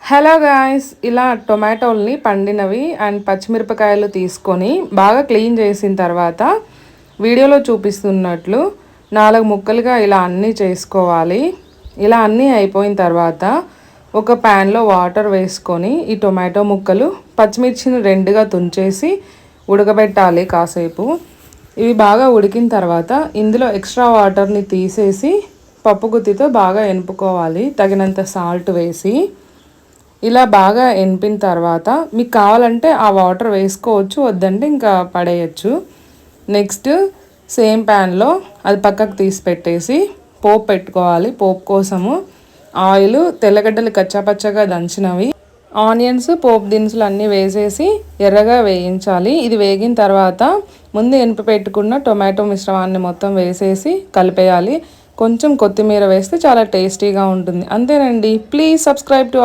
Hello guys, ఇలా టొమాటోల్ని పండినవి and పచ్చిమిరపకాయలు తీసుకొని బాగా క్లీన్ చేసిన తర్వాత వీడియోలో చూపిస్తున్నట్లు 4 ముక్కలుగా ఇలా అన్నీ చేసుకోవాలి. ఇలా అన్నీ అయిపోయిన తర్వాత ఒక ప్యాన్లో వాటర్ వేసుకొని ఈ టొమాటో ముక్కలు పచ్చిమిర్చిని రెండుగా తుంచేసి ఉడకబెట్టాలి కాసేపు. ఇవి బాగా ఉడికిన తర్వాత ఇందులో ఎక్స్ట్రా వాటర్ని తీసేసి పప్పు గుత్తితో బాగా ఎనుపుకోవాలి, తగినంత సాల్ట్ వేసి. ఇలా బాగా ఎనిపిన తర్వాత మీకు కావాలంటే ఆ వాటర్ వేసుకోవచ్చు, వద్దంటే ఇంకా పడేయచ్చు. నెక్స్ట్ సేమ్ ప్యాన్లో అది పక్కకు తీసి పెట్టేసి పోపు పెట్టుకోవాలి. పోపు కోసము ఆయిల్, తెల్లగడ్డలు కచ్చాపచ్చగా దంచినవి, ఆనియన్స్, పోపు దినుసులు అన్నీ వేసేసి ఎర్రగా వేయించాలి. ఇది వేగిన తర్వాత ముందు ఎనిపి పెట్టుకున్న టొమాటో మిశ్రమాన్ని మొత్తం వేసేసి కలిపేయాలి. కొంచెం కొత్తిమీర వేస్తే చాలా టేస్టీగా ఉంటుంది. అంతేనండి. Please subscribe to